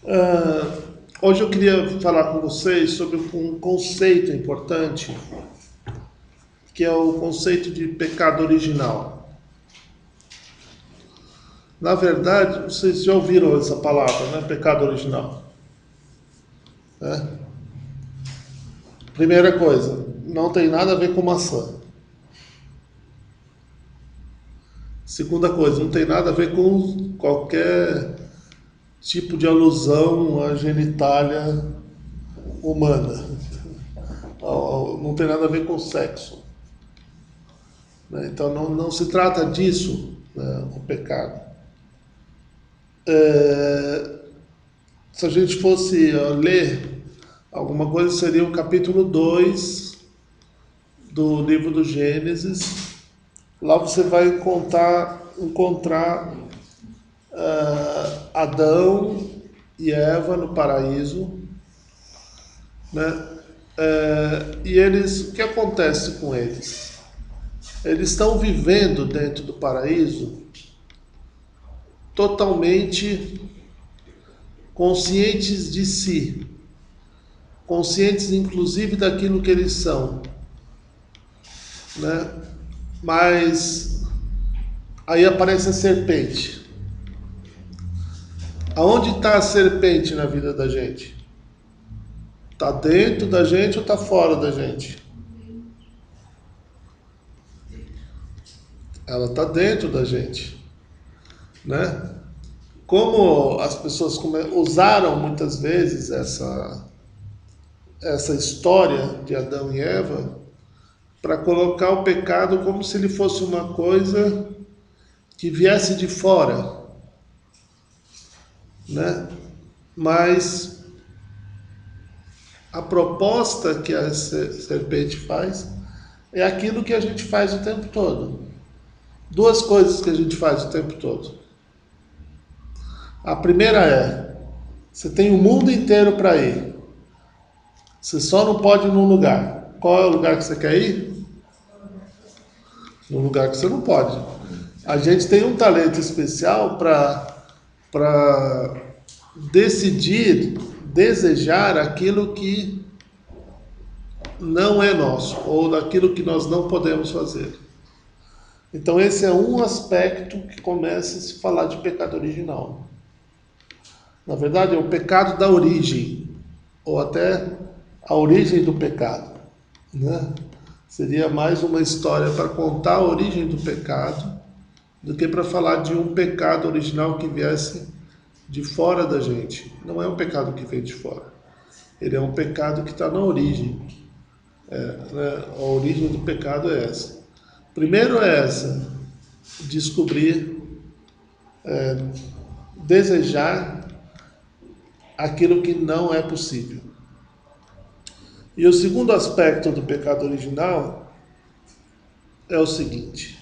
Ah, hoje eu queria falar com vocês sobre um conceito importante, que é o conceito de pecado original. Na verdade, vocês já ouviram essa palavra, né? Pecado original. Né? Primeira coisa, não tem nada a ver com maçã. Segunda coisa, não tem nada a ver com qualquer tipo de alusão à genitália humana. Não tem nada a ver com sexo. Né? Então não se trata disso, né, o pecado. É, se a gente fosse ler alguma coisa, seria o capítulo 2 do livro do Gênesis. Lá você vai encontrar Adão e Eva no paraíso, né? E eles, o que acontece com eles? Eles estão vivendo dentro do paraíso totalmente conscientes de si, conscientes inclusive daquilo que eles são, né? Mas aí aparece a serpente. Aonde está a serpente na vida da gente? Está dentro da gente ou está fora da gente? Ela está dentro da gente, né? Como as pessoas usaram muitas vezes essa história de Adão e Eva para colocar o pecado como se ele fosse uma coisa que viesse de fora, né? Mas a proposta que a serpente faz é aquilo que a gente faz o tempo todo. Duas coisas que a gente faz o tempo todo. A primeira é, você tem o mundo inteiro para ir. Você só não pode ir num lugar. Qual é o lugar que você quer ir? No lugar que você não pode. A gente tem um talento especial para decidir, desejar aquilo que não é nosso, ou daquilo que nós não podemos fazer. Então esse é um aspecto que começa a se falar de pecado original. Na verdade é o pecado da origem, ou até a origem do pecado, né? Seria mais uma história para contar a origem do pecado do que para falar de um pecado original que viesse de fora da gente. Não é um pecado que veio de fora. Ele é um pecado que está na origem. Né? A origem do pecado é essa. Primeiro é essa, descobrir, desejar aquilo que não é possível. E o segundo aspecto do pecado original é o seguinte.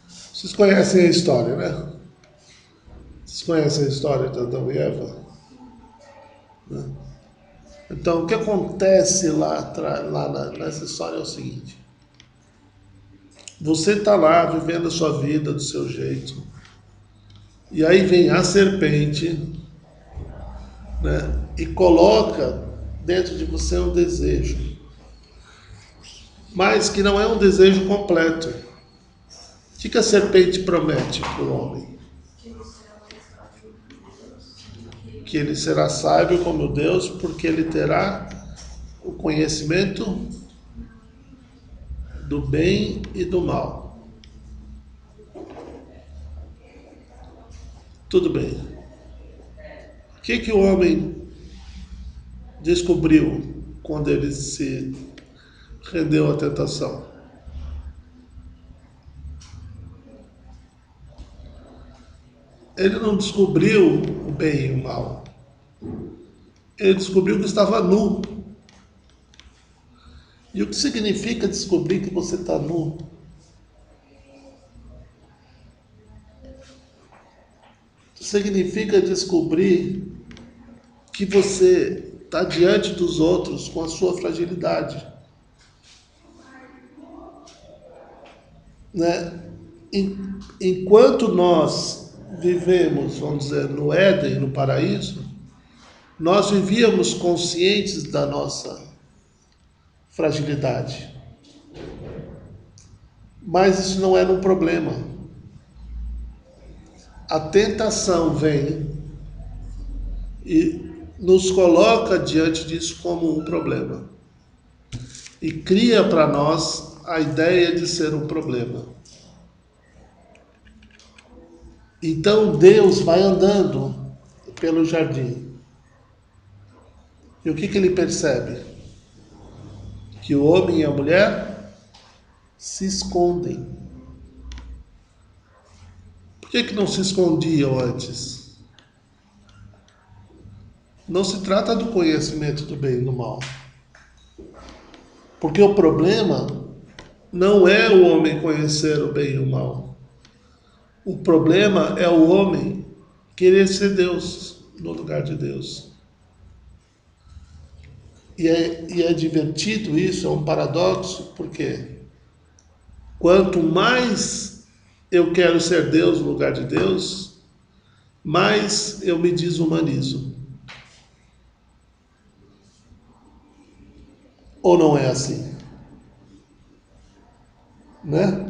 Vocês conhecem a história, né? Vocês conhecem a história de Adão e Eva? Né? Então, o que acontece nessa história é o seguinte. Você está lá vivendo a sua vida do seu jeito. E aí vem a serpente, né? E coloca dentro de você um desejo. Mas que não é um desejo completo. O que a serpente promete para o homem? Que ele será sábio como Deus, porque ele terá o conhecimento do bem e do mal. Tudo bem. O que o homem descobriu quando ele se rendeu à tentação? Ele não descobriu o bem e o mal. Ele descobriu que estava nu. E o que significa descobrir que você está nu? Significa descobrir que você está diante dos outros com a sua fragilidade, né? Enquanto nós vivemos, vamos dizer, no Éden, no paraíso, nós vivíamos conscientes da nossa fragilidade. Mas isso não era um problema. A tentação vem e nos coloca diante disso como um problema. E cria para nós a ideia de ser um problema. Então Deus vai andando pelo jardim. E o que ele percebe? Que o homem e a mulher se escondem. Por que não se escondiam antes? Não se trata do conhecimento do bem e do mal. Porque o problema não é o homem conhecer o bem e o mal. O problema é o homem querer ser Deus no lugar de Deus. E é divertido isso, é um paradoxo, porque quanto mais eu quero ser Deus no lugar de Deus, mais eu me desumanizo. Ou não é assim? Né?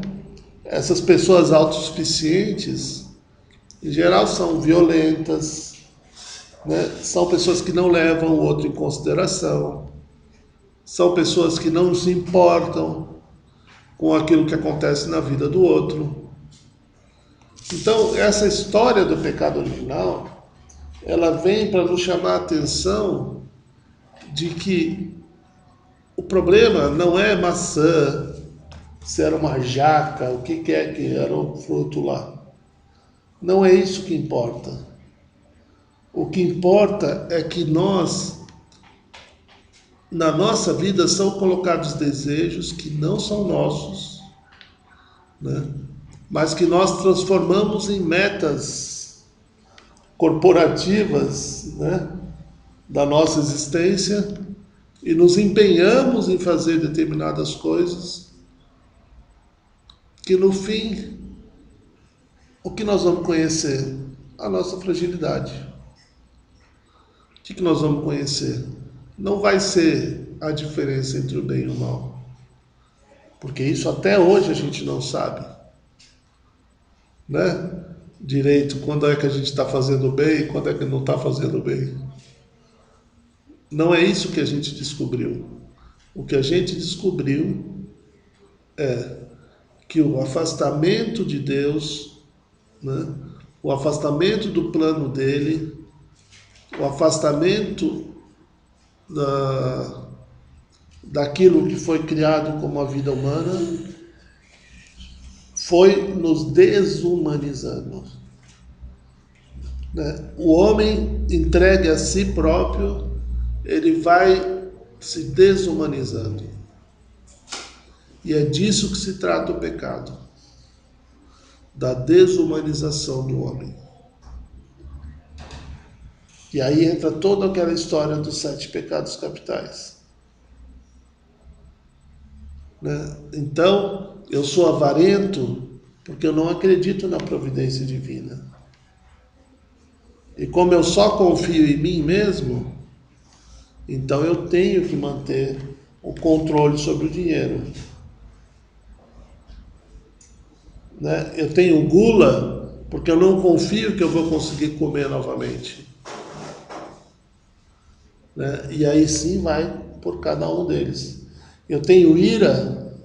Essas pessoas autossuficientes, em geral, são violentas, né? São pessoas que não levam o outro em consideração, são pessoas que não se importam com aquilo que acontece na vida do outro. Então, essa história do pecado original, ela vem para nos chamar a atenção de que o problema não é maçã, se era uma jaca, o que é que era o fruto lá. Não é isso que importa. O que importa é que nós, na nossa vida, são colocados desejos que não são nossos, né? Mas que nós transformamos em metas corporativas, né, da nossa existência, e nos empenhamos em fazer determinadas coisas que, no fim, o que nós vamos conhecer? A nossa fragilidade. O que nós vamos conhecer? Não vai ser a diferença entre o bem e o mal. Porque isso até hoje a gente não sabe. Né? Direito, quando é que a gente está fazendo bem e quando é que não está fazendo bem. Não é isso que a gente descobriu. O que a gente descobriu é que o afastamento de Deus, né, o afastamento do plano dele, o afastamento daquilo que foi criado como a vida humana, foi nos desumanizando. Né? O homem entregue a si próprio, ele vai se desumanizando. E é disso que se trata o pecado, da desumanização do homem. E aí entra toda aquela história dos 7 pecados capitais. Né? Então, eu sou avarento porque eu não acredito na providência divina. E como eu só confio em mim mesmo, então eu tenho que manter o controle sobre o dinheiro. Né? Eu tenho gula porque eu não confio que eu vou conseguir comer novamente. Né? E aí sim vai por cada um deles. Eu tenho ira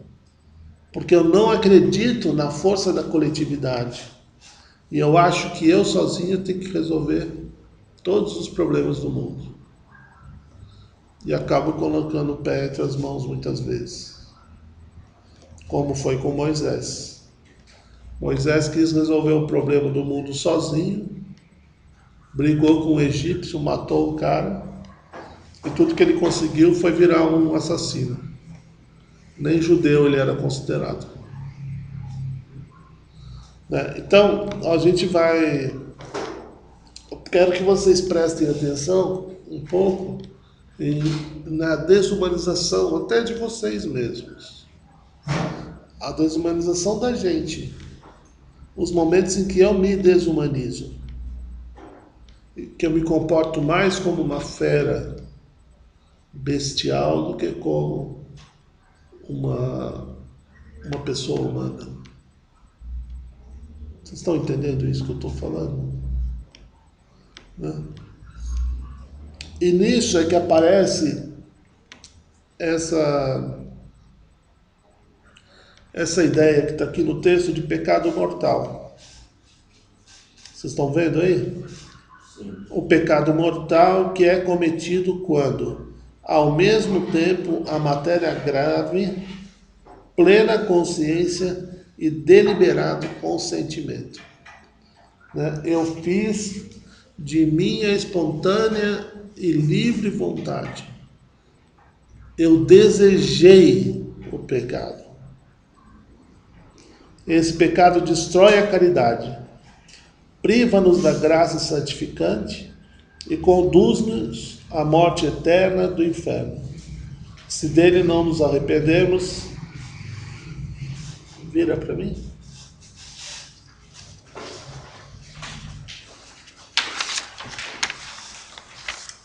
porque eu não acredito na força da coletividade. E eu acho que eu sozinho tenho que resolver todos os problemas do mundo. E acabo colocando o pé entre as mãos muitas vezes. Como foi com Moisés. Moisés quis resolver o problema do mundo sozinho, brigou com o egípcio, matou o cara, e tudo que ele conseguiu foi virar um assassino. Nem judeu ele era considerado. Né? Então, a gente vai... Eu quero que vocês prestem atenção um pouco na desumanização até de vocês mesmos. A desumanização da gente. Os momentos em que eu me desumanizo. que eu me comporto mais como uma fera bestial do que como uma, uma pessoa humana. Vocês estão entendendo isso que eu estou falando? Né? E nisso é que aparece essa, essa ideia que está aqui no texto de pecado mortal. Vocês estão vendo aí? O pecado mortal que é cometido quando, ao mesmo tempo, a matéria grave, plena consciência e deliberado consentimento. Né? Eu fiz de minha espontânea e livre vontade. Eu desejei o pecado. Esse pecado destrói a caridade, priva-nos da graça santificante e conduz-nos à morte eterna do inferno. Se dele não nos arrependermos, vira para mim.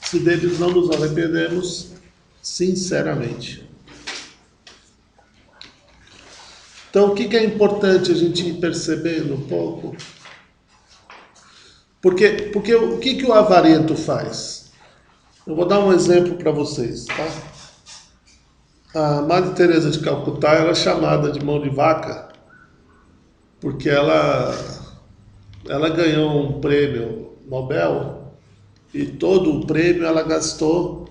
Se deles não nos arrependemos, sinceramente. Então, o que é importante a gente ir percebendo um pouco? Porque o que o avarento faz? Eu vou dar um exemplo para vocês, tá? A Madre Teresa de Calcutá era chamada de mão de vaca porque ela ganhou um prêmio Nobel e todo o prêmio ela gastou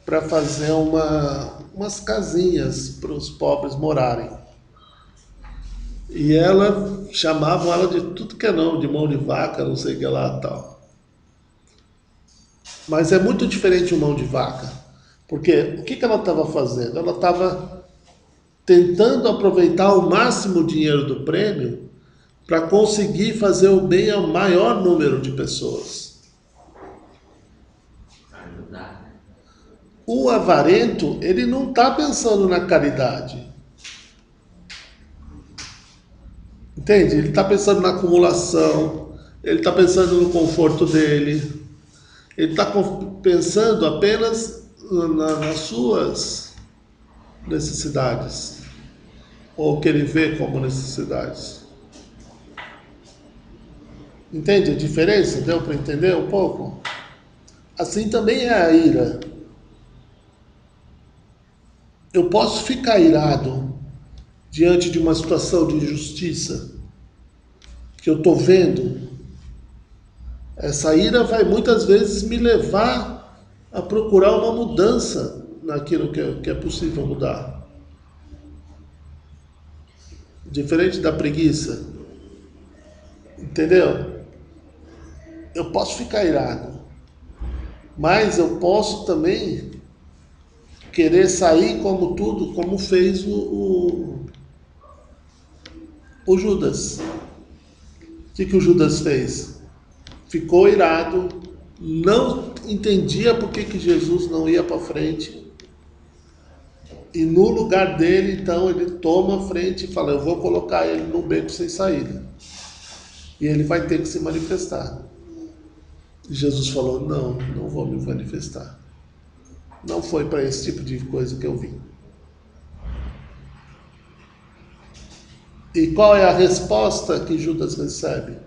para fazer umas casinhas para os pobres morarem. E chamavam ela de tudo que é nome, de mão de vaca, não sei o que lá tal. Mas é muito diferente o mão de vaca. Porque o que ela estava fazendo? Ela estava tentando aproveitar ao máximo o dinheiro do prêmio para conseguir fazer o bem ao maior número de pessoas. O avarento, ele não está pensando na caridade. Entende? Ele está pensando na acumulação, ele está pensando no conforto dele, ele está pensando apenas nas suas necessidades, ou o que ele vê como necessidades. Entende a diferença? Deu para entender um pouco? Assim também é a ira. Eu posso ficar irado diante de uma situação de injustiça que eu estou vendo. Essa ira vai muitas vezes me levar a procurar uma mudança naquilo que é possível mudar. Diferente da preguiça. Entendeu? Eu posso ficar irado, mas eu posso também querer sair como tudo, como fez o Judas. O que o Judas fez? Ficou irado, não entendia por que Jesus não ia para frente. E no lugar dele, então, ele toma a frente e fala, eu vou colocar ele no beco sem saída. E ele vai ter que se manifestar. E Jesus falou, não vou me manifestar. Não foi para esse tipo de coisa que eu vim. E qual é a resposta que Judas recebe?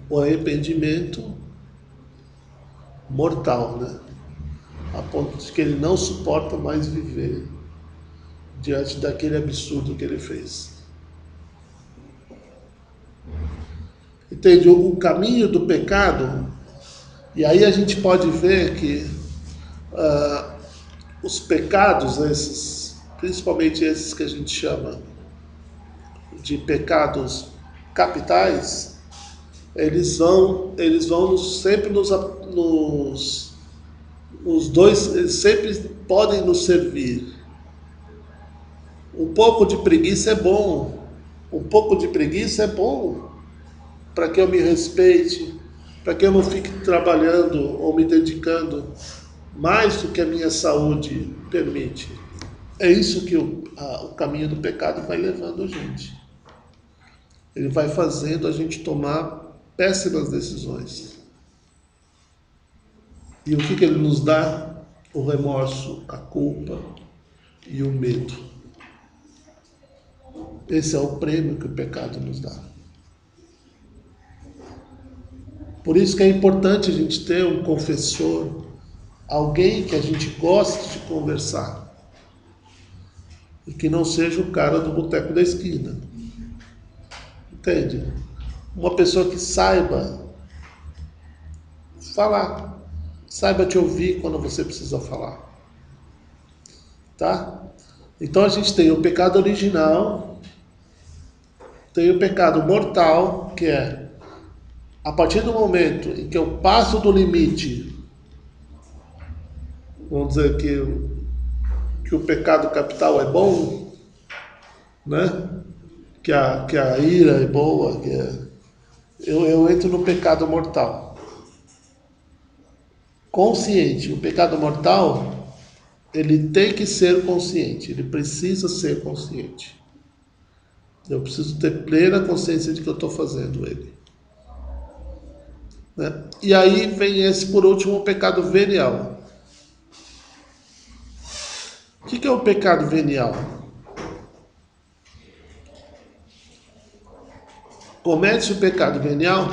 O arrependimento mortal, né? A ponto de que ele não suporta mais viver diante daquele absurdo que ele fez. Entende? O caminho do pecado, e aí a gente pode ver que os pecados, esses, principalmente esses que a gente chama de pecados capitais, eles vão sempre os dois, eles sempre podem nos servir. Um pouco de preguiça é bom. Um pouco de preguiça é bom para que eu me respeite, para que eu não fique trabalhando ou me dedicando mais do que a minha saúde permite. É isso que o caminho do pecado vai levando a gente. ele vai fazendo a gente tomar péssimas decisões. E o que ele nos dá? O remorso, a culpa e o medo. Esse é o prêmio que o pecado nos dá. Por isso que é importante a gente ter um confessor, alguém que a gente goste de conversar. E que não seja o cara do boteco da esquina. Entende? Uma pessoa que saiba falar, saiba te ouvir quando você precisa falar. Tá? Então a gente tem o pecado original, tem o pecado mortal, que é a partir do momento em que eu passo do limite, vamos dizer que o pecado capital é bom, né? Que a ira é boa, eu entro no pecado mortal. Consciente, o pecado mortal, ele tem que ser consciente, ele precisa ser consciente. Eu preciso ter plena consciência de que eu estou fazendo ele. Né? E aí vem esse, por último, o pecado venial. O que é o pecado venial? Comete o pecado venial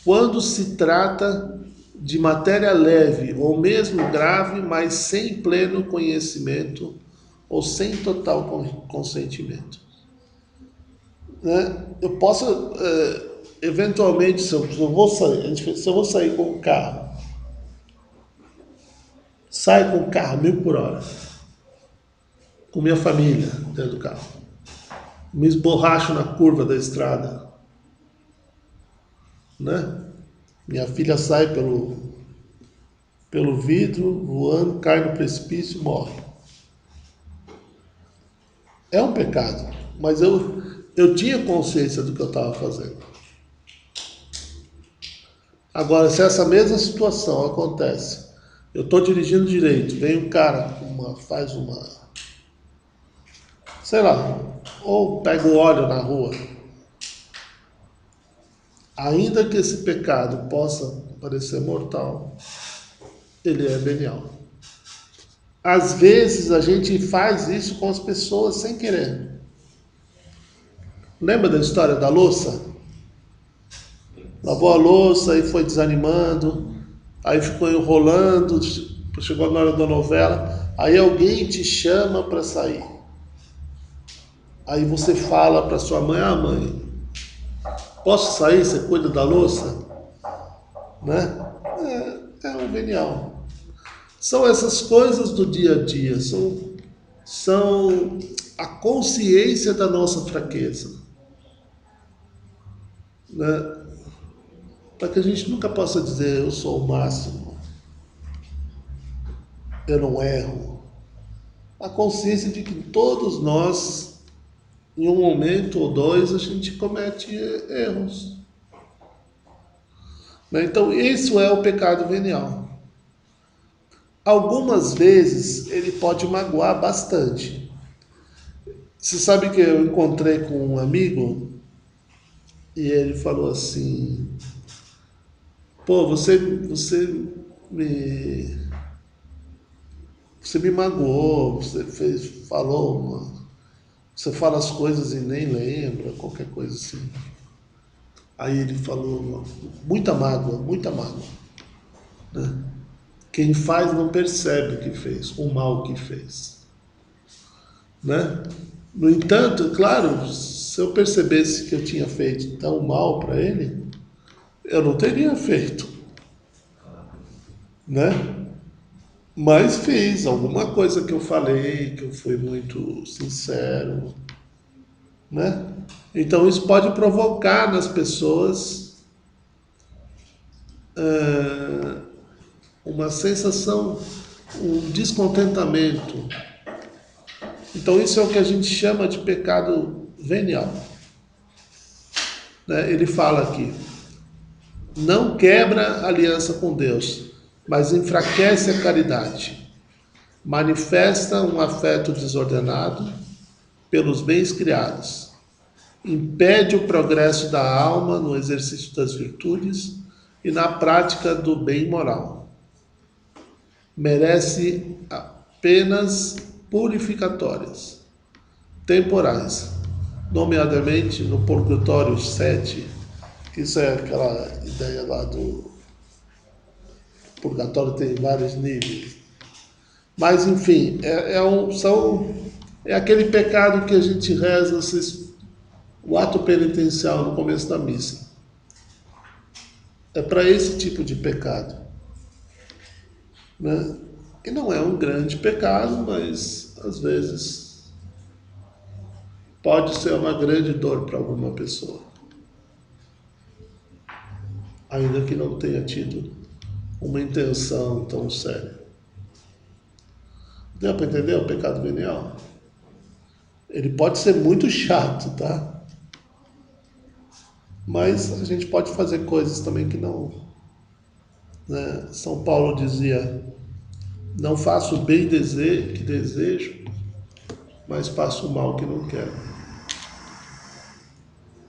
quando se trata de matéria leve ou mesmo grave, mas sem pleno conhecimento ou sem total consentimento. Né? Eu posso, eventualmente, se eu vou sair com um carro, saio com o carro 1.000 por hora, com minha família dentro do carro, me esborracho na curva da estrada, né? Minha filha sai pelo vidro, voando, cai no precipício e morre. É um pecado, mas eu tinha consciência do que eu estava fazendo. Agora, se essa mesma situação acontece, eu estou dirigindo direito, vem um cara, faz uma, sei lá, ou pega o óleo na rua, ainda que esse pecado possa parecer mortal, ele é venial. Às vezes a gente faz isso com as pessoas sem querer. Lembra da história da louça? Lavou a louça e foi desanimando, aí ficou enrolando, chegou na hora da novela, aí alguém te chama para sair. Aí você fala para sua mãe: ah, mãe, posso sair? Você cuida da louça? Né? É um venial. São essas coisas do dia a dia, são a consciência da nossa fraqueza. Né? Para que a gente nunca possa dizer: eu sou o máximo, eu não erro. A consciência de que todos nós, em um momento ou dois, a gente comete erros. Né? Então, isso é o pecado venial. Algumas vezes ele pode magoar bastante. Você sabe que eu encontrei com um amigo e ele falou assim: pô, você me magoou, você fala as coisas e nem lembra, qualquer coisa assim. Aí ele falou: muita mágoa, muita mágoa. Né? Quem faz não percebe o que fez, o mal que fez. Né? No entanto, claro, se eu percebesse que eu tinha feito tão mal para ele, eu não teria feito. Né? Mas fiz alguma coisa que eu falei, que eu fui muito sincero, né? Então isso pode provocar nas pessoas uma sensação, um descontentamento. Então isso é o que a gente chama de pecado venial. Né? Ele fala aqui: não quebra a aliança com Deus, mas enfraquece a caridade. Manifesta um afeto desordenado pelos bens criados. impede o progresso da alma no exercício das virtudes e na prática do bem moral. Merece penas purificatórias, temporais, nomeadamente no purgatório 7, que isso é aquela ideia lá do purgatório, tem vários níveis. Mas enfim, é aquele pecado que a gente reza o ato penitencial no começo da missa. É para esse tipo de pecado, né? E não é um grande pecado, mas às vezes pode ser uma grande dor para alguma pessoa, ainda que não tenha tido uma intenção tão séria. Deu para entender o pecado venial? Ele pode ser muito chato, tá? Mas a gente pode fazer coisas também que não, né? São Paulo dizia: não faço o bem que desejo, mas faço o mal que não quero.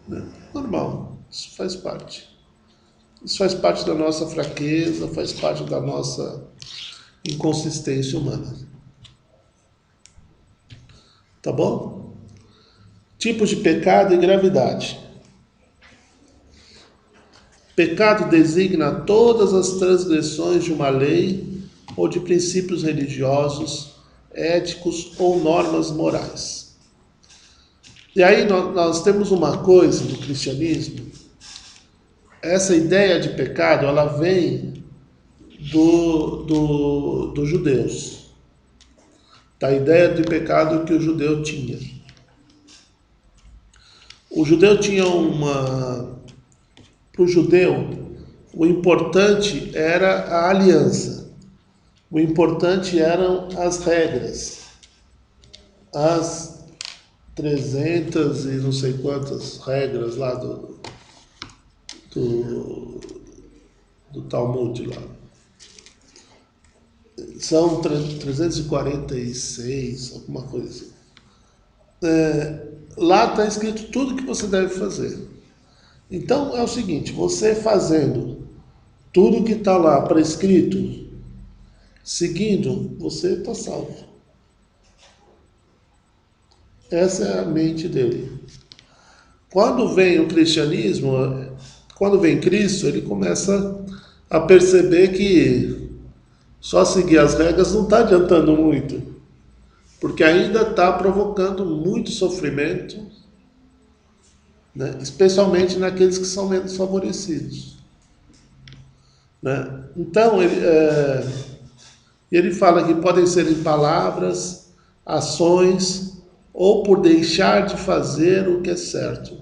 Né? Normal, isso faz parte. Isso faz parte da nossa fraqueza, faz parte da nossa inconsistência humana. Tá bom? Tipos de pecado e gravidade. Pecado designa todas as transgressões de uma lei ou de princípios religiosos, éticos ou normas morais. E aí nós temos uma coisa no cristianismo, essa ideia de pecado, ela vem dos judeus, da ideia de pecado que o judeu tinha. O judeu tinha para o judeu, o importante era a aliança. O importante eram as regras. As 300 e não sei quantas regras lá do, do Talmud lá. São 346, alguma coisa assim. Lá está escrito tudo que você deve fazer. Então é o seguinte, você fazendo tudo que está lá prescrito, seguindo, você está salvo. Essa é a mente dele. Quando vem o cristianismo, quando vem Cristo, ele começa a perceber que só seguir as regras não está adiantando muito, porque ainda está provocando muito sofrimento, né? Especialmente naqueles que são menos favorecidos. Né? Então, ele fala que podem ser em palavras, ações ou por deixar de fazer o que é certo.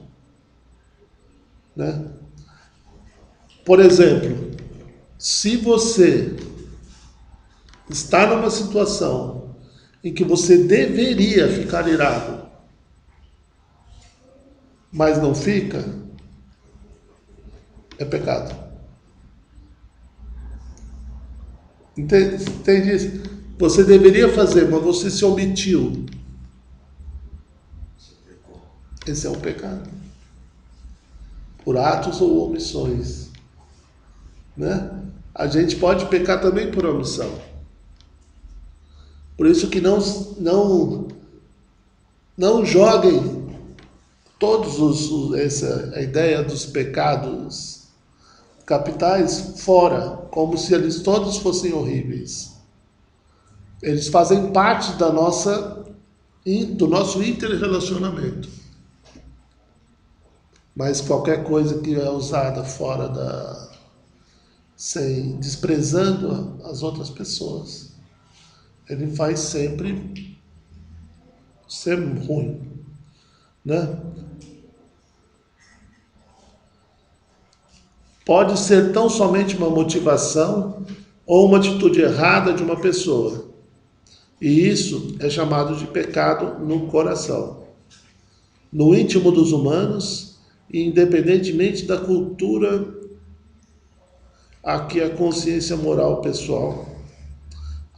Né? Por exemplo, se você está numa situação em que você deveria ficar irado, mas não fica, é pecado. Entende isso? Você deveria fazer, mas você se omitiu. Esse é um pecado. Por atos ou omissões. Né? A gente pode pecar também por omissão. Por isso que não joguem a ideia dos pecados capitais fora, como se eles todos fossem horríveis. Eles fazem parte do nosso interrelacionamento. Mas qualquer coisa que é usada fora desprezando as outras pessoas, ele faz sempre ser ruim, né? Pode ser tão somente uma motivação ou uma atitude errada de uma pessoa. E isso é chamado de pecado no coração, no íntimo dos humanos, e independentemente da cultura a que a consciência moral pessoal,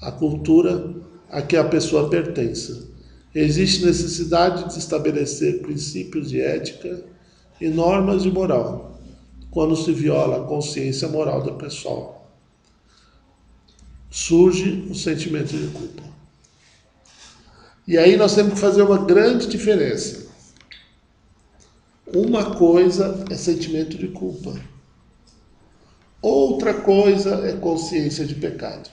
a cultura a que a pessoa pertence. Existe necessidade de estabelecer princípios de ética e normas de moral, quando se viola a consciência moral da pessoa. Surge o sentimento de culpa. E aí nós temos que fazer uma grande diferença. Uma coisa é sentimento de culpa. Outra coisa é consciência de pecado.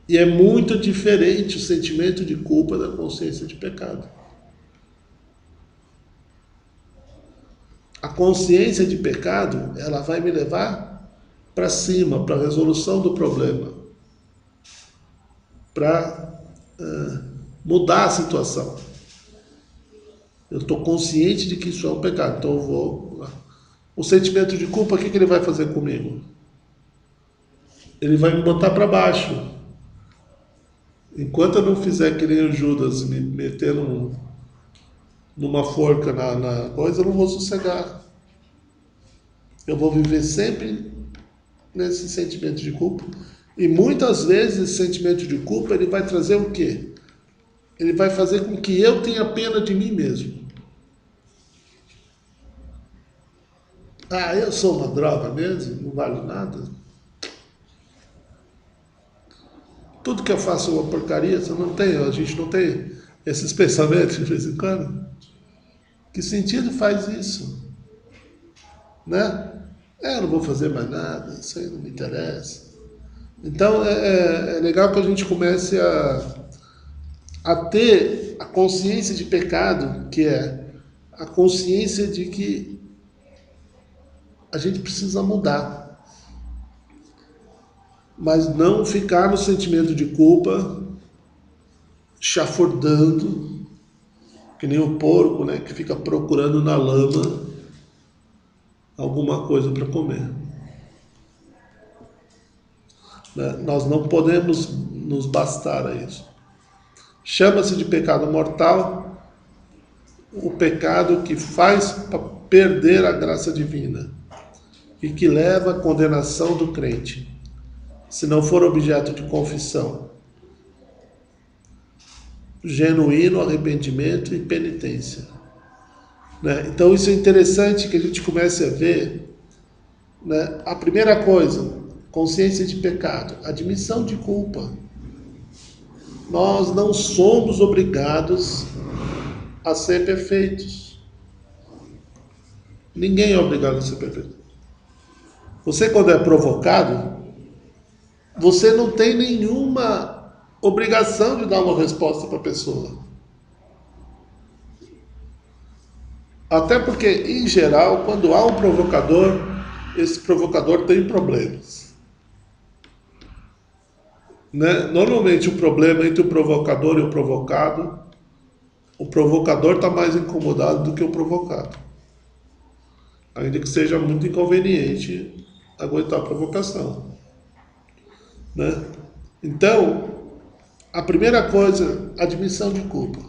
E é muito diferente o sentimento de culpa da consciência de pecado. A consciência de pecado, ela vai me levar para cima, para a resolução do problema, para mudar a situação. Eu estou consciente de que isso é um pecado, então eu vou. O sentimento de culpa, o que ele vai fazer comigo? Ele vai me botar para baixo. Enquanto eu não fizer que nem o Judas, me meter numa forca na coisa, eu não vou sossegar. Eu vou viver sempre nesse sentimento de culpa. E muitas vezes esse sentimento de culpa, ele vai trazer o quê? Ele vai fazer com que eu tenha pena de mim mesmo. Ah, eu sou uma droga mesmo? Não vale nada? Tudo que eu faço é uma porcaria? Você não tem, a gente não tem esses pensamentos de vez em quando? Que sentido faz isso? Né? Eu não vou fazer mais nada, isso aí não me interessa. Então é legal que a gente comece a ter a consciência de pecado, que é a consciência de que a gente precisa mudar, mas não ficar no sentimento de culpa, chafurdando, que nem o porco, né, que fica procurando na lama alguma coisa para comer. Né? Nós não podemos nos bastar a isso. Chama-se de pecado mortal o pecado que faz perder a graça divina e que leva à condenação do crente, se não for objeto de confissão, genuíno arrependimento e penitência. Né? Então isso é interessante que a gente comece a ver, né? A primeira coisa, consciência de pecado, admissão de culpa. Nós não somos obrigados a ser perfeitos. Ninguém é obrigado a ser perfeito. Você, quando é provocado, você não tem nenhuma obrigação de dar uma resposta para a pessoa. Até porque, em geral, quando há um provocador, esse provocador tem problemas. Né? Normalmente o problema entre o provocador e o provocador está mais incomodado do que o provocado. Ainda que seja muito inconveniente aguentar a provocação. Né? Então, a primeira coisa, admissão de culpa.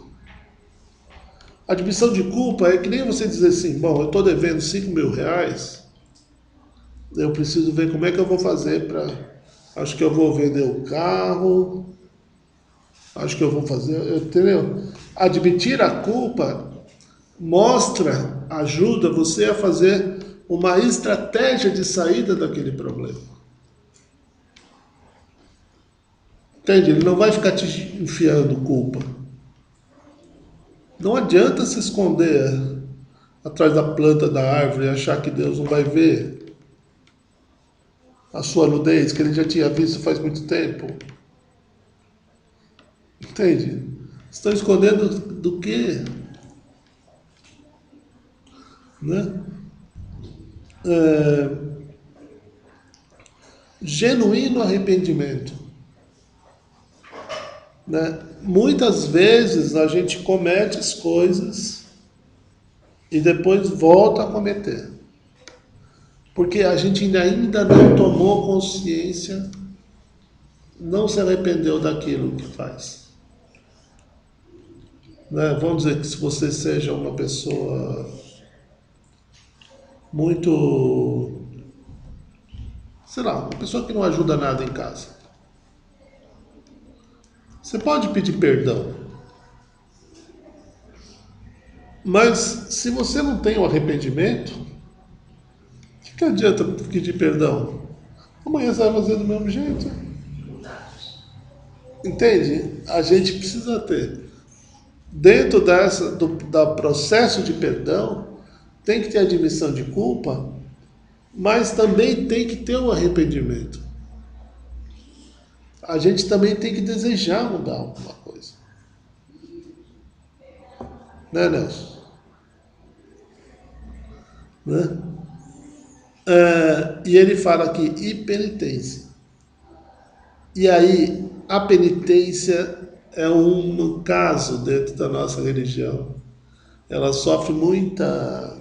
Admissão de culpa é que nem você dizer assim, bom, eu estou devendo 5 mil reais, eu preciso ver como é que eu vou fazer para... Acho que eu vou vender o carro, acho que eu vou fazer... Entendeu? Admitir a culpa mostra, ajuda você a fazer uma estratégia de saída daquele problema. Entende? Ele não vai ficar te enfiando culpa. Não adianta se esconder atrás da planta da árvore e achar que Deus não vai ver a sua nudez, que ele já tinha visto faz muito tempo. Entende? Estão escondendo do quê? Né? É, genuíno arrependimento. Né? Muitas vezes a gente comete as coisas e depois volta a cometer. Porque a gente ainda não tomou consciência, não se arrependeu daquilo que faz. Né? Vamos dizer que se você seja uma pessoa muito, sei lá, uma pessoa que não ajuda nada em casa. Você pode pedir perdão, mas se você não tem o arrependimento, o que adianta pedir perdão? Amanhã você vai fazer do mesmo jeito. Entende? A gente precisa ter. Dentro da processo de perdão, tem que ter admissão de culpa, mas também tem que ter o arrependimento. A gente também tem que desejar mudar alguma coisa. Né, Nelson? Né? E ele fala aqui, e penitência. E aí, a penitência é um caso dentro da nossa religião. Ela sofre muita.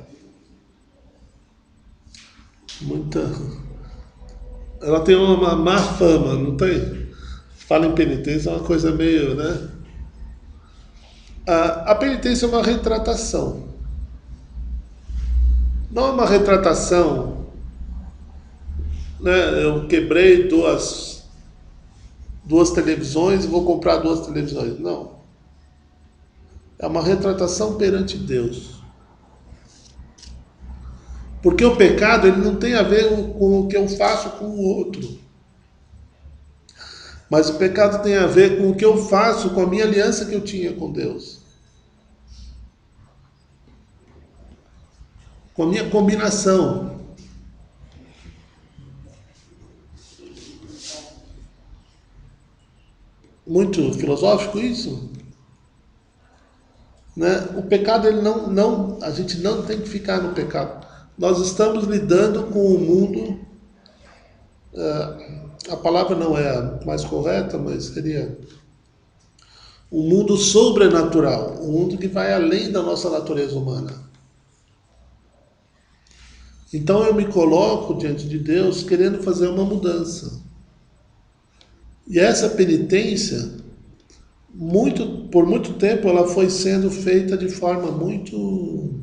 Ela tem uma má fama, não tem? Fala em penitência, é uma coisa meio, né? A penitência é uma retratação. Não é uma retratação, né? Eu quebrei duas televisões e vou comprar duas televisões. Não. É uma retratação perante Deus. Porque o pecado ele não tem a ver com o que eu faço com o outro. Mas o pecado tem a ver com o que eu faço com a minha aliança que eu tinha com Deus. Com a minha combinação. Muito filosófico isso? Né? O pecado, ele a gente não tem que ficar no pecado. Nós estamos lidando com o mundo, a palavra não é a mais correta, mas seria um mundo sobrenatural, um mundo que vai além da nossa natureza humana. Então eu me coloco diante de Deus querendo fazer uma mudança. E essa penitência, por muito tempo, ela foi sendo feita de forma muito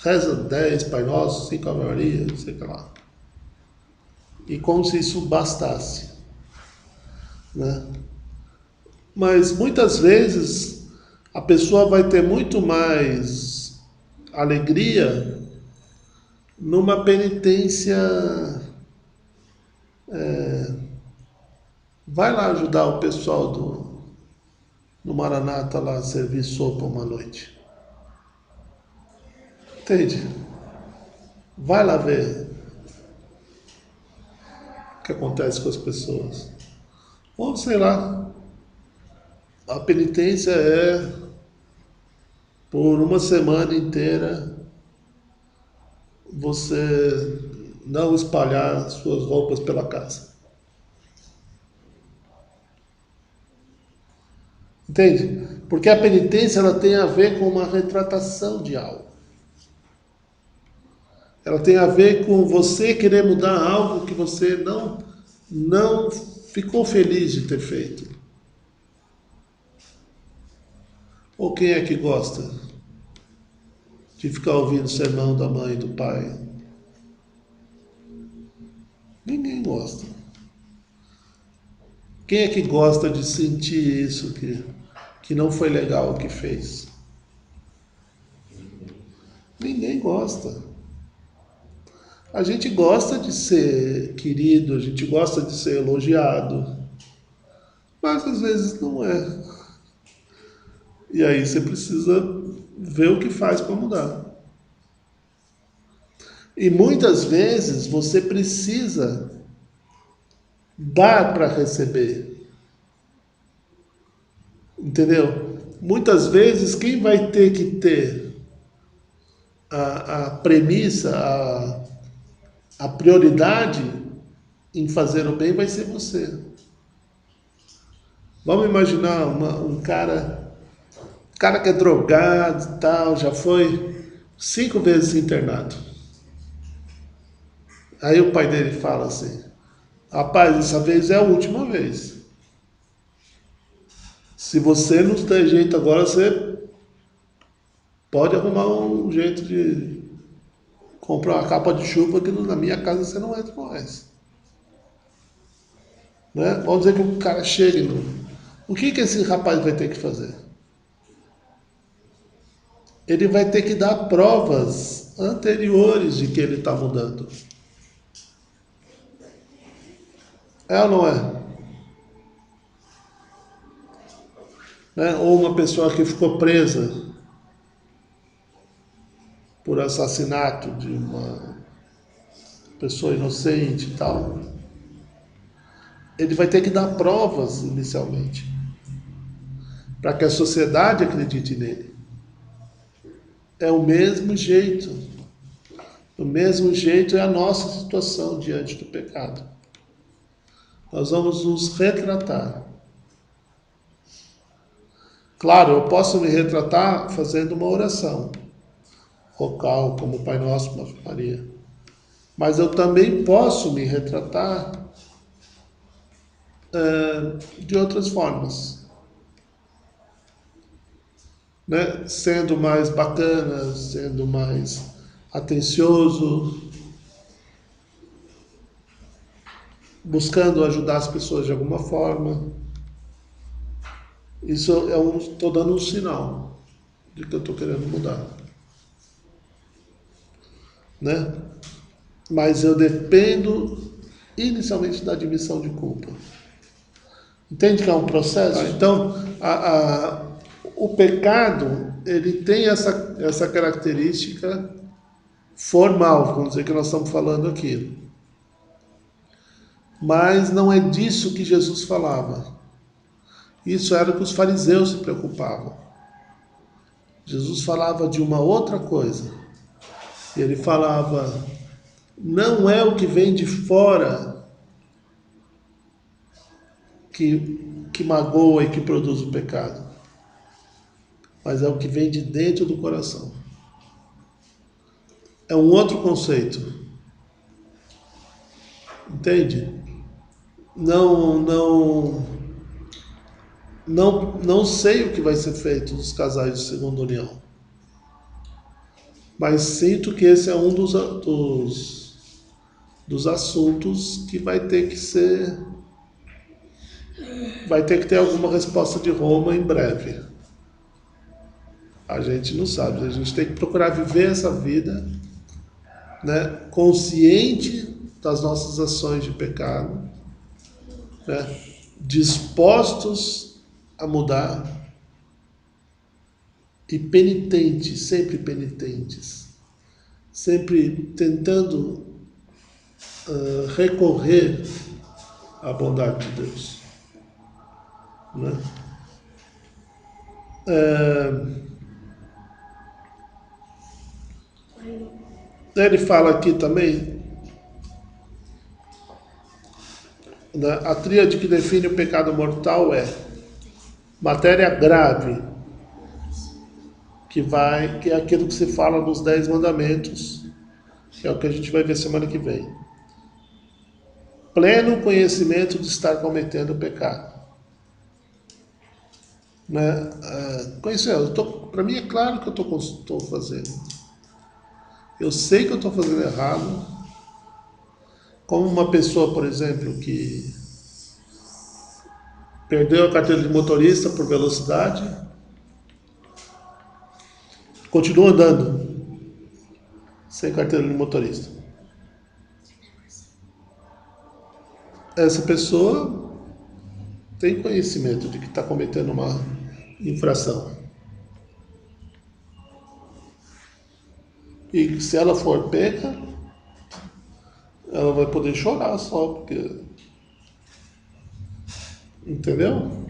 reza 10 Pai Nosso, 5 Ave Maria, não sei o que lá. E como se isso bastasse. Né? Mas muitas vezes a pessoa vai ter muito mais alegria numa penitência. Vai lá ajudar o pessoal do Maranata lá a servir sopa uma noite. Entende? Vai lá ver o que acontece com as pessoas. Ou sei lá, a penitência é por uma semana inteira você não espalhar suas roupas pela casa. Entende? Porque a penitência ela tem a ver com uma retratação de algo. Ela tem a ver com você querer mudar algo que você não ficou feliz de ter feito. Ou quem é que gosta de ficar ouvindo o sermão da mãe e do pai? Ninguém gosta. Quem é que gosta de sentir isso que não foi legal o que fez? Ninguém gosta. A gente gosta de ser querido, a gente gosta de ser elogiado, mas às vezes não é. E aí você precisa ver o que faz para mudar. E muitas vezes você precisa dar para receber. Entendeu? Muitas vezes quem vai ter que ter a premissa, a prioridade em fazer o bem vai ser você. Vamos imaginar um cara que é drogado e tal, já foi 5 vezes internado. Aí o pai dele fala assim, rapaz, dessa vez é a última vez. Se você não der jeito agora, você pode arrumar um jeito de comprar uma capa de chuva que na minha casa você não entra mais. Né? Vamos dizer que o cara chegue no... O que esse rapaz vai ter que fazer? Ele vai ter que dar provas anteriores de que ele está mudando. É ou não é? Né? Ou uma pessoa que ficou presa por assassinato de uma pessoa inocente e tal. Ele vai ter que dar provas inicialmente para que a sociedade acredite nele. É o mesmo jeito. Do mesmo jeito é a nossa situação diante do pecado. Nós vamos nos retratar. Claro, eu posso me retratar fazendo uma oração vocal, como o Pai Nosso, Ave Maria. Mas eu também posso me retratar de outras formas, né? Sendo mais bacana, sendo mais atencioso, buscando ajudar as pessoas de alguma forma. Isso estou dando um sinal de que eu estou querendo mudar, né? Mas eu dependo inicialmente da admissão de culpa. Entende que é um processo? Então, o pecado, ele tem essa característica formal, vamos dizer que nós estamos falando aqui. Mas não é disso que Jesus falava. Isso era o que os fariseus se preocupavam. Jesus falava de uma outra coisa. Ele falava, não é o que vem de fora que magoa e que produz o pecado, mas é o que vem de dentro do coração. É um outro conceito. Entende? Não sei o que vai ser feito dos casais de segunda união, mas sinto que esse é um dos assuntos que vai ter que ter alguma resposta de Roma em breve. A gente não sabe, a gente tem que procurar viver essa vida, né, consciente das nossas ações de pecado, né, dispostos a mudar e penitentes, sempre tentando recorrer à bondade de Deus, né? Ele fala aqui também, né, a tríade que define o pecado mortal é matéria grave, que é aquilo que se fala nos 10 mandamentos, que é o que a gente vai ver semana que vem. Pleno conhecimento de estar cometendo o pecado. Né? Conhecer, para mim é claro que eu estou fazendo. Eu sei que eu estou fazendo errado. Como uma pessoa, por exemplo, que perdeu a carteira de motorista por velocidade, continua andando sem carteira de motorista. Essa pessoa tem conhecimento de que está cometendo uma infração. E se ela for pega, ela vai poder chorar só, porque... Entendeu?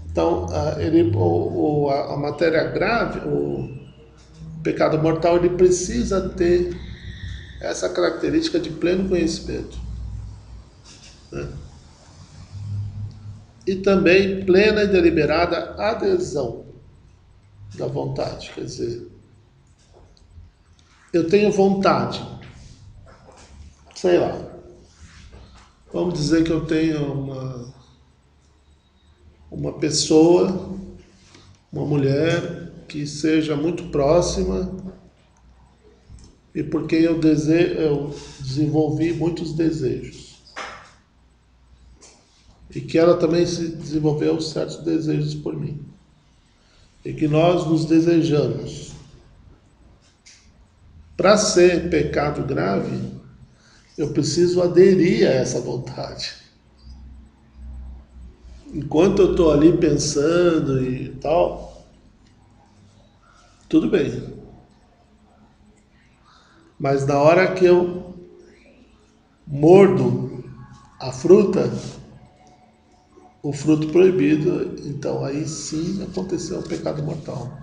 Então, a matéria grave, o pecado mortal, ele precisa ter essa característica de pleno conhecimento, né? E também plena e deliberada adesão da vontade. Quer dizer, eu tenho vontade, sei lá, vamos dizer que eu tenho uma pessoa, uma mulher que seja muito próxima e por quem eu desenvolvi muitos desejos. e que ela também se desenvolveu certos desejos por mim, e que nós nos desejamos. Para ser pecado grave, eu preciso aderir a essa vontade. Enquanto eu estou ali pensando e tal, tudo bem. Mas na hora que eu mordo a fruta, o fruto proibido, então aí sim aconteceu o pecado mortal.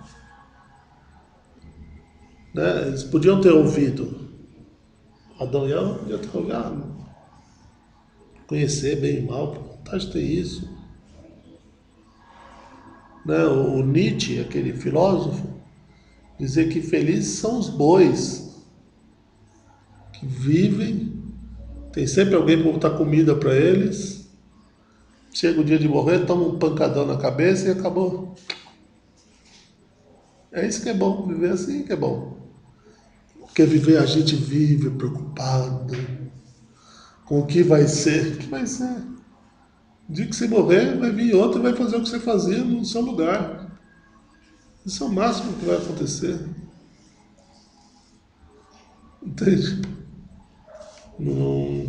Né? Eles podiam ter ouvido. Adão e Eva podiam ter ouvido, conhecer bem e mal, por vontade de ter isso. Né? O Nietzsche, aquele filósofo, dizia que felizes são os bois que vivem, tem sempre alguém para botar comida para eles. Chega o dia de morrer, toma um pancadão na cabeça e acabou. É isso que é bom, viver assim que é bom. Porque viver a gente vive preocupado com o que vai ser. O que vai ser? O dia que você morrer, vai vir outro e vai fazer o que você fazia no seu lugar. Isso é o máximo que vai acontecer. Entende? Não...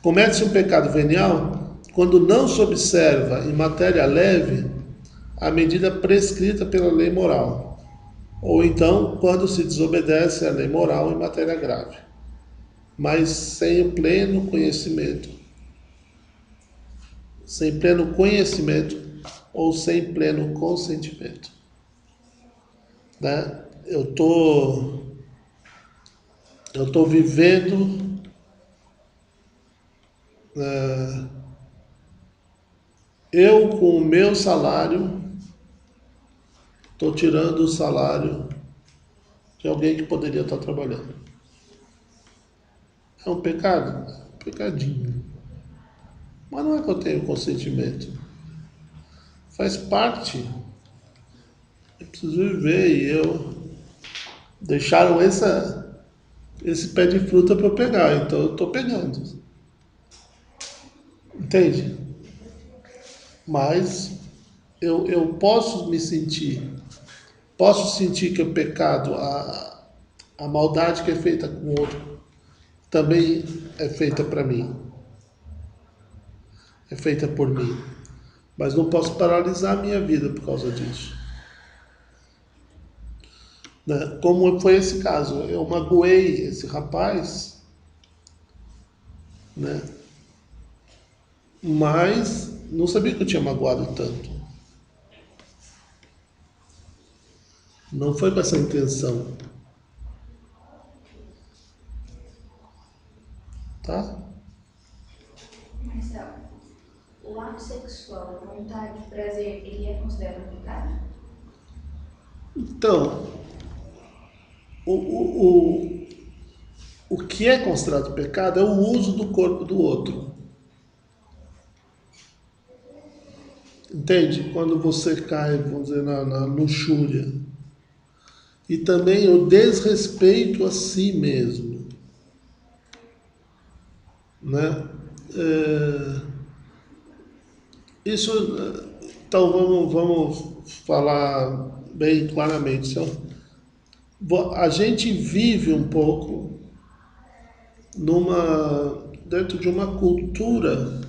Comete-se um pecado venial quando não se observa em matéria leve a medida prescrita pela lei moral, ou então quando se desobedece à lei moral em matéria grave, mas sem pleno conhecimento ou sem pleno consentimento. Né? Eu tô vivendo, eu com o meu salário, estou tirando o salário de alguém que poderia estar trabalhando. É um pecado? É um pecadinho. Mas não é que eu tenho consentimento. Faz parte. Eu preciso viver e deixaram esse pé de fruta para eu pegar, então eu estou pegando. Entende? Mas eu posso sentir que o pecado, a maldade que é feita com o outro, também é feita para mim, é feita por mim. Mas não posso paralisar a minha vida por causa disso. Né? Como foi esse caso, eu magoei esse rapaz, né? Mas não sabia que eu tinha magoado tanto. Não foi com essa intenção, tá? Marcelo, o ato sexual, vontade, prazer, ele é considerado um pecado? Então, o, o, o, o que é considerado pecado é o uso do corpo do outro. Entende? Quando você cai, vamos dizer, na luxúria. E também o desrespeito a si mesmo. Né? É, isso, então vamos falar bem claramente. A gente vive um pouco dentro de uma cultura,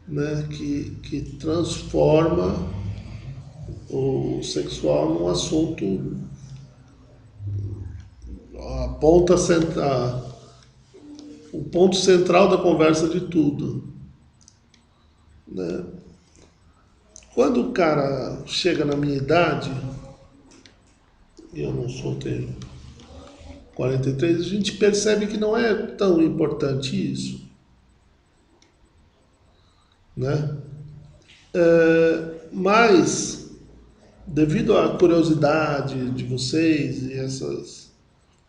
né, que transforma o sexual num assunto, a ponta central, o ponto central da conversa de tudo. Né? Quando o cara chega na minha idade, e eu não sou, tenho 43, a gente percebe que não é tão importante isso. Né? Mas, devido à curiosidade de vocês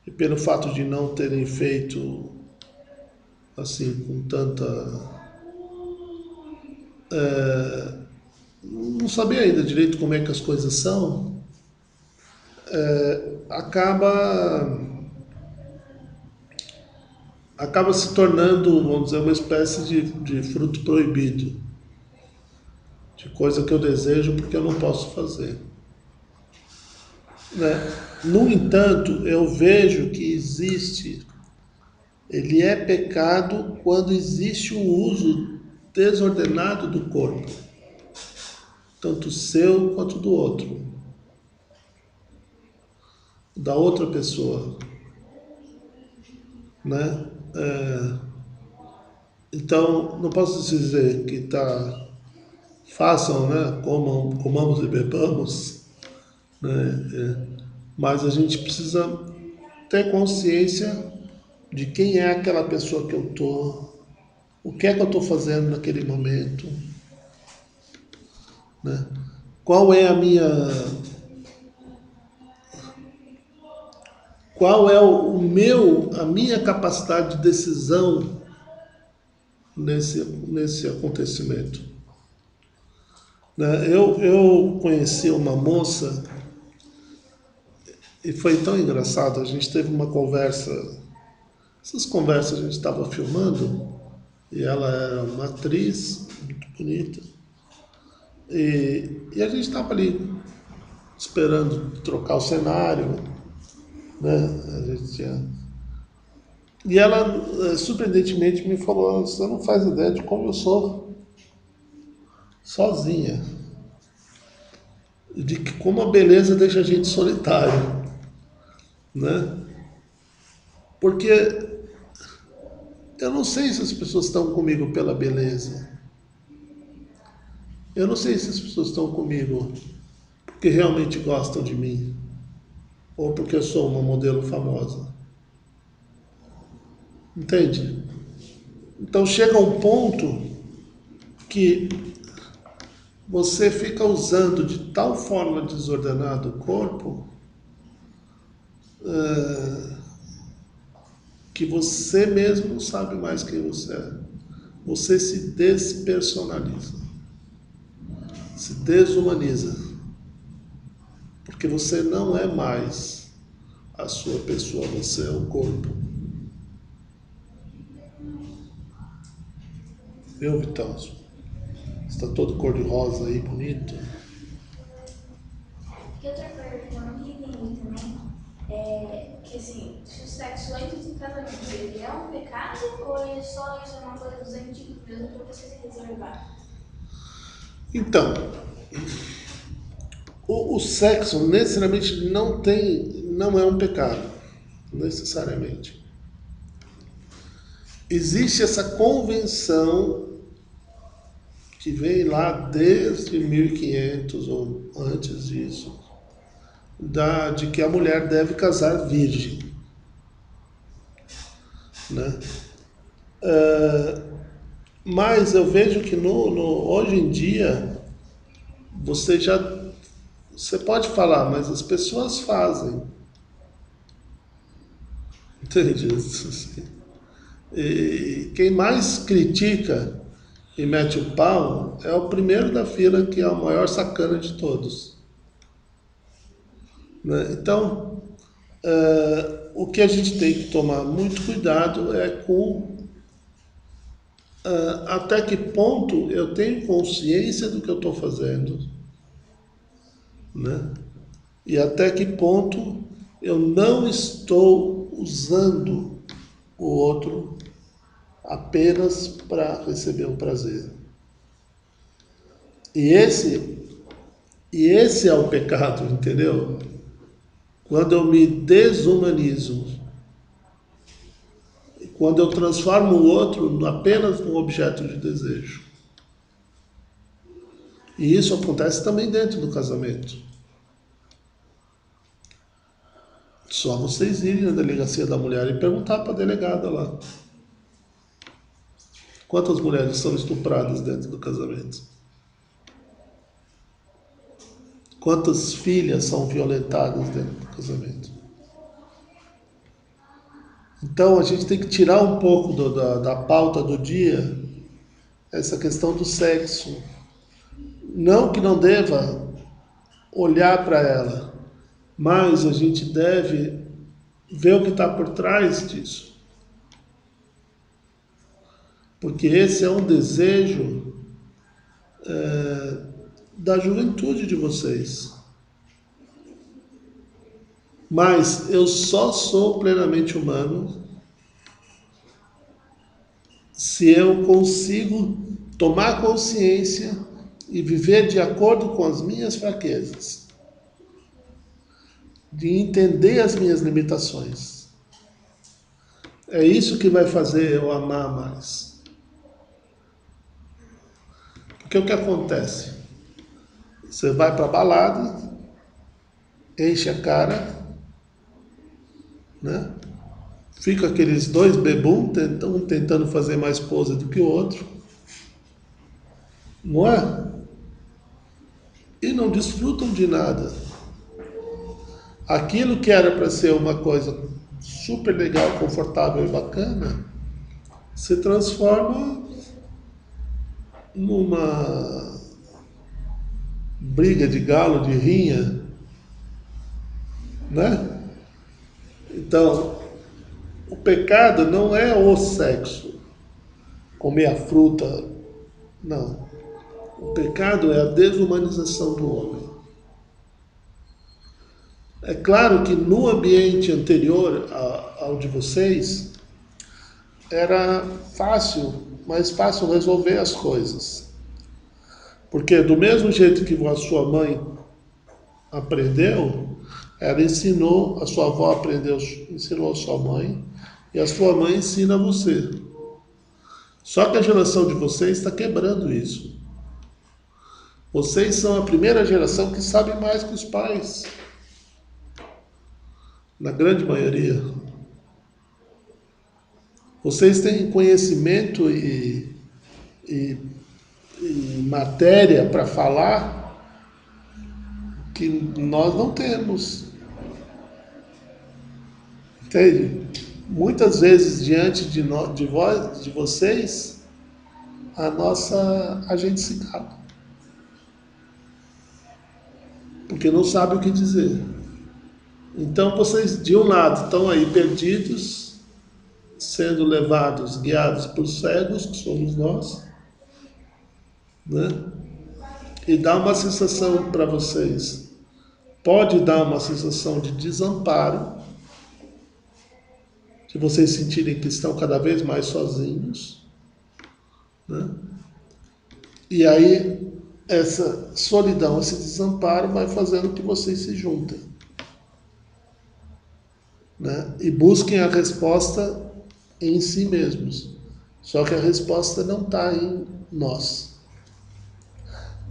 e pelo fato de não terem feito assim com tanta, não saber ainda direito como é que as coisas são, acaba acaba se tornando, vamos dizer, uma espécie de fruto proibido, de coisa que eu desejo porque eu não posso fazer. Né? No entanto, eu vejo que existe, ele é pecado quando existe o uso desordenado do corpo, tanto seu quanto do outro, da outra pessoa, né? Então, não posso dizer que tá, façam, né? Comamos e bebamos, né? Mas a gente precisa ter consciência de quem é aquela pessoa que eu tô, o que é que eu estou fazendo naquele momento, né? Qual é qual é a minha capacidade de decisão nesse acontecimento, né? Eu conheci uma moça e foi tão engraçado. A gente teve uma conversa, essas conversas a gente estava filmando e ela era uma atriz muito bonita e a gente estava ali esperando trocar o cenário, né? A gente tinha... E ela, surpreendentemente, me falou: você não faz ideia de como eu sou sozinha, de que como a beleza deixa a gente solitário, né? Porque eu não sei se as pessoas estão comigo pela beleza, eu não sei se as pessoas estão comigo porque realmente gostam de mim ou porque eu sou uma modelo famosa, entende? Então chega um ponto que você fica usando de tal forma desordenada o corpo, que você mesmo não sabe mais quem você é. Você se despersonaliza, se desumaniza, porque você não é mais a sua pessoa, você é o corpo. Viu, Vitão? Está todo cor-de-rosa aí, bonito. E outra coisa que eu não entendi também é que, assim, se o sexo antes do casamento ele é um pecado ou ele só isso é uma coisa dos antigos mesmo para você se reservar? Então, o sexo necessariamente não é um pecado, necessariamente. Existe essa convenção que vem lá desde 1500 ou antes disso, de que a mulher deve casar virgem, né? Mas eu vejo que hoje em dia você já você pode falar, mas as pessoas fazem, entende? E quem mais critica e mete o pau é o primeiro da fila, que é o maior sacana de todos, né? Então, o que a gente tem que tomar muito cuidado é com até que ponto eu tenho consciência do que eu estou fazendo, né? E até que ponto eu não estou usando o outro apenas para receber um prazer. E esse é o pecado, entendeu? Quando eu me desumanizo, quando eu transformo o outro apenas num objeto de desejo. E isso acontece também dentro do casamento. Só vocês irem na delegacia da mulher e perguntar para a delegada lá. Quantas mulheres são estupradas dentro do casamento? Quantas filhas são violentadas dentro do casamento? Então a gente tem que tirar um pouco da pauta do dia essa questão do sexo. Não que não deva olhar para ela, mas a gente deve ver o que está por trás disso. porque esse é um desejo da juventude de vocês. Mas eu só sou plenamente humano se eu consigo tomar consciência e viver de acordo com as minhas fraquezas, de entender as minhas limitações. É isso que vai fazer eu amar mais. Porque o que acontece? Você vai para a balada, enche a cara, né? Fica aqueles dois bebum, um tentando fazer mais pose do que o outro, não é? E não desfrutam de nada. Aquilo que era para ser uma coisa super legal, confortável e bacana, se transforma numa briga de galo, de rinha, né? Então, o pecado não é o sexo, comer a fruta, não. O pecado é a desumanização do homem. É claro que no ambiente anterior ao de vocês, era fácil, mais fácil resolver as coisas. Porque do mesmo jeito que a sua mãe aprendeu, ela ensinou, a sua avó aprendeu, ensinou a sua mãe, e a sua mãe ensina a você. Só que a geração de vocês está quebrando isso. Vocês são a primeira geração que sabe mais que os pais. Na grande maioria. Vocês têm conhecimento e, e matéria para falar que nós não temos. Entende? Muitas vezes diante de vocês, a gente se cala. Porque não sabe o que dizer. Então vocês, de um lado, estão aí perdidos, sendo levados, guiados por cegos, que somos nós, né? E dá uma sensação para vocês. Pode dar uma sensação de desamparo, de vocês sentirem que estão cada vez mais sozinhos, né? E aí essa solidão, esse desamparo vai fazendo que vocês se juntem, né? E busquem a resposta em si mesmos. Só que a resposta não está em nós.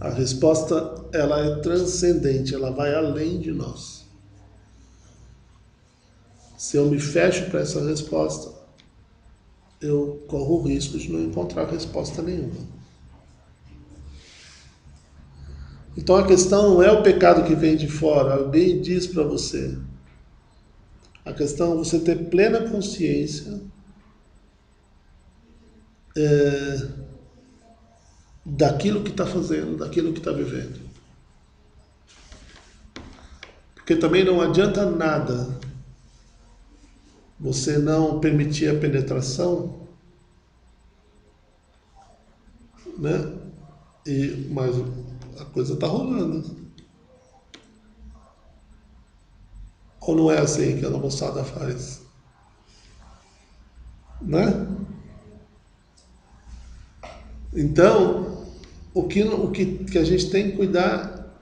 A resposta ela é transcendente, ela vai além de nós. Se eu me fecho para essa resposta, eu corro o risco de não encontrar resposta nenhuma. Então a questão não é o pecado que vem de fora, alguém diz para você. A questão é você ter plena consciência daquilo que está fazendo, daquilo que está vivendo. Porque também não adianta nada você não permitir a penetração, né? Mas a coisa está rolando. Ou não é assim que a moçada faz? Né? Então, o que a gente tem que cuidar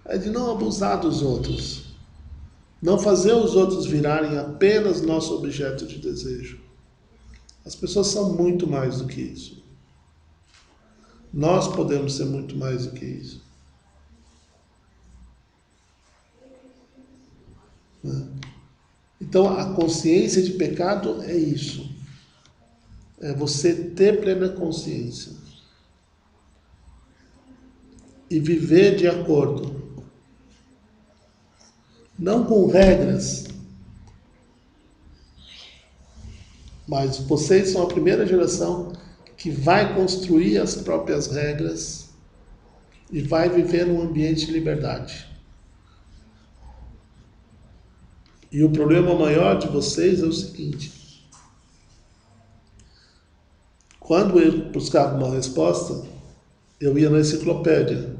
é de não abusar dos outros. Não fazer os outros virarem apenas nosso objeto de desejo. As pessoas são muito mais do que isso. Nós podemos ser muito mais do que isso. Né? Então, a consciência de pecado é isso. É você ter plena consciência. E viver de acordo. Não com regras, mas vocês são a primeira geração que vai construir as próprias regras e vai viver num ambiente de liberdade. E o problema maior de vocês é o seguinte: Quando eu buscava uma resposta, eu ia na enciclopédia.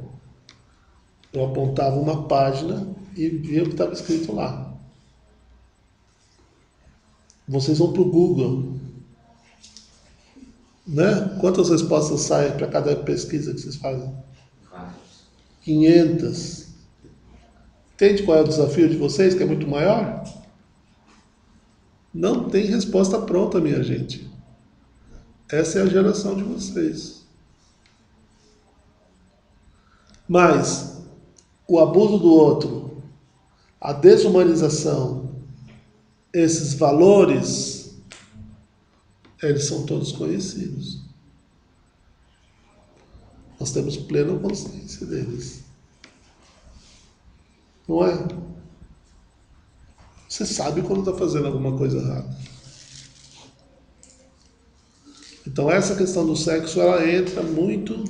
Eu apontava uma página e via o que estava escrito lá. Vocês vão para o Google, né? Quantas respostas saem para cada pesquisa que vocês fazem? Vários. 500. Entende qual é o desafio de vocês, que é muito maior? Não tem resposta pronta, minha gente. Essa é a geração de vocês. Mas o abuso do outro, a desumanização, esses valores, eles são todos conhecidos. Nós temos plena consciência deles. Não é? Você sabe quando está fazendo alguma coisa errada. Então essa questão do sexo, ela entra muito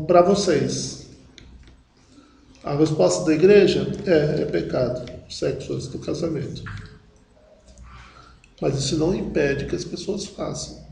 para vocês. A resposta da igreja é pecado, sexo antes do casamento. Mas isso não impede que as pessoas façam.